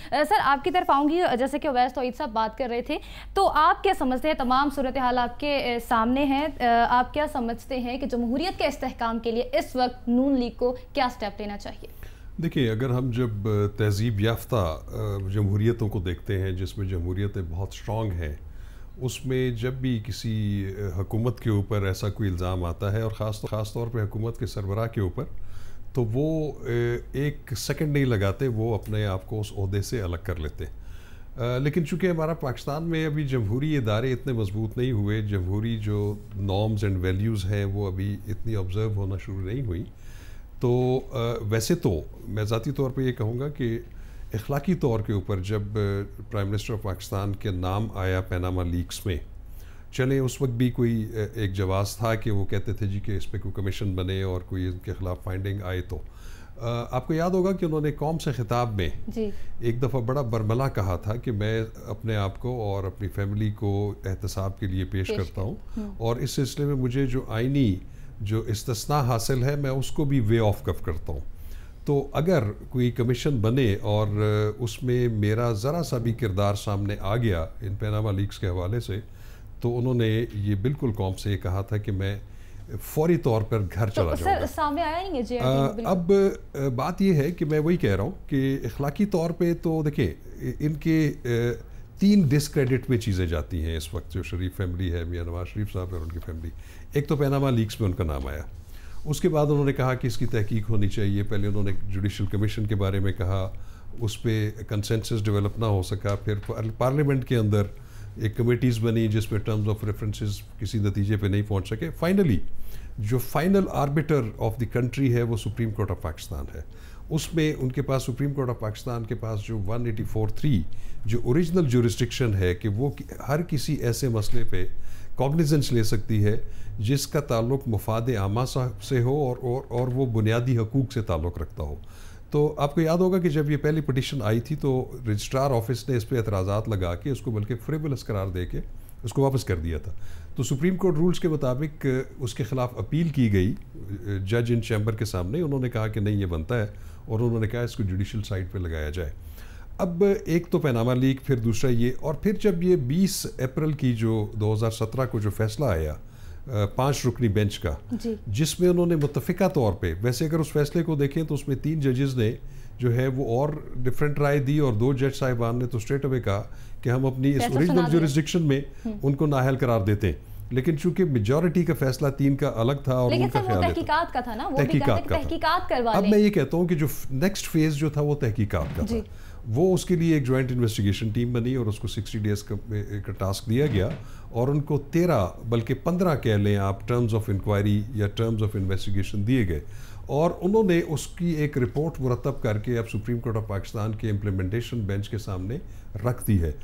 Sir आपकी तरफ आऊँगी, जैसे कि अवैस तौहीद साहब बात कर रहे थे, तो आप क्या समझते हैं, तमाम सूरत हाल आपके सामने हैं, आप क्या समझते हैं कि जमहूरियत के इस्तेहकाम के लिए इस वक्त नून लीग को क्या स्टेप लेना चाहिए? देखिए, अगर हम जब तहजीब याफ्ता जमहूरियतों को देखते हैं जिसमें जमहूरियतें बहुत स्ट्रॉन्ग हैं, उसमें जब भी किसी हुकूमत के ऊपर ऐसा कोई इल्ज़ाम आता है और ख़ास तौर पे हुकूमत के सरबराह के ऊपर, तो वो एक सेकंड नहीं लगाते, वो अपने आप को उस ओहदे से अलग कर लेते। लेकिन चूँकि हमारा पाकिस्तान में अभी जमहूरी इदारे इतने मजबूत नहीं हुए, जमहूरी जो नॉर्म्स एंड वैल्यूज़ हैं वो अभी इतनी ऑब्ज़र्व होना शुरू नहीं हुई, तो वैसे तो मैं ज़ाती तौर पे ये कहूँगा कि अखलाकी तौर के ऊपर जब प्राइम मिनिस्टर ऑफ पाकिस्तान के नाम आया पैनामा लीक्स में, चले उस वक्त भी कोई एक जवाब था कि वो कहते थे जी कि इस पर कोई कमीशन बने और कोई इनके ख़िलाफ़ फाइंडिंग आए, तो आपको याद होगा कि उन्होंने कौम से खिताब में एक दफ़ा बड़ा बरमला कहा था कि मैं अपने आप को और अपनी फैमिली को एहतसाब के लिए पेश करता हूँ, और इस सिलसिले में मुझे जो आइनी जो इस्तिस्ना हासिल है मैं उसको भी वे ऑफ कफ करता हूँ। तो अगर कोई कमीशन बने और उसमें मेरा ज़रा सा भी किरदार सामने आ गया इन पैनामा लीक्स के हवाले से, तो उन्होंने ये बिल्कुल कौम से ये कहा था कि मैं फौरी तौर पर घर चला जाऊँगा। सामने आया नहीं है अब बात ये है कि मैं वही कह रहा हूँ कि अखलाकी तौर पे तो देखिए इनके 3 डिसक्रेडिट में चीज़ें जाती हैं इस वक्त। जो शरीफ फैमिली है, मियां नवाज शरीफ साहब और उनकी फैमिली, एक तो पैनामा लीक्स में उनका नाम आया, उसके बाद उन्होंने कहा कि इसकी तहकीक होनी चाहिए। पहले उन्होंने जुडिशल कमीशन के बारे में कहा, उस पर कंसेंसस डेवलप ना हो सका, फिर पार्लियामेंट के अंदर एक कमेटीज़ बनी जिसमें टर्म्स ऑफ रेफरेंसेस किसी नतीजे पे नहीं पहुंच सके। फाइनली जो final arbiter of the country है वो सुप्रीम कोर्ट ऑफ पाकिस्तान है। उसमें उनके पास, सुप्रीम कोर्ट ऑफ पाकिस्तान के पास जो 184(3) जो ओरिजिनल जुरिस्डिक्शन है कि वो हर किसी ऐसे मसले पे कॉग्निजेंस ले सकती है जिसका ताल्लुक मुफाद आमा से हो और वो बुनियादी हकूक़ से ताल्लुक़ रखता हो। तो आपको याद होगा कि जब ये पहली पिटिशन आई थी तो रजिस्ट्रार ऑफिस ने इस पर एतराज़ात लगा के उसको बल्कि फ्रिवलस करार दे के उसको वापस कर दिया था। तो सुप्रीम कोर्ट रूल्स के मुताबिक उसके ख़िलाफ़ अपील की गई जज इन चैम्बर के सामने। उन्होंने कहा कि नहीं, ये बनता है, और उन्होंने कहा इसको जुडिशल साइट पे लगाया जाए। अब एक तो पैनामा लीक, फिर दूसरा ये, और फिर जब ये 20 अप्रैल की जो 2017 को जो फैसला आया 5 रुकनी बेंच का, जिसमें उन्होंने मुत्तफ़िका तौर पे, वैसे अगर उस फैसले को देखें तो उसमें 3 जजेस ने जो है वो और डिफरेंट राय दी, और 2 जज साहिबान ने तो स्ट्रेट अवे कहा कि हम अपनी इस ओरिजिनल जुरिस्डिक्शन में उनको नाअहल करार देते हैं। लेकिन चूंकि मेजॉरिटी का फैसला 3 का अलग था और उनका ख्याल तहकीकात का था ना, वो तहकीकात करवा लें। अब मैं ये कहता हूँ कि जो नेक्स्ट फेज जो था वो तहकीकात का था, वो उसके लिए एक जॉइंट इन्वेस्टिगेशन टीम बनी और उसको 60 डेज का टास्क दिया गया, और उनको 13 बल्कि 15 कह लें आप टर्म्स ऑफ इंक्वायरी या टर्म्स ऑफ इन्वेस्टिगेशन दिए गए, और उन्होंने उसकी एक रिपोर्ट मुरतब करके अब सुप्रीम कोर्ट ऑफ पाकिस्तान के इम्प्लीमेंटेशन बेंच के सामने रख दी है।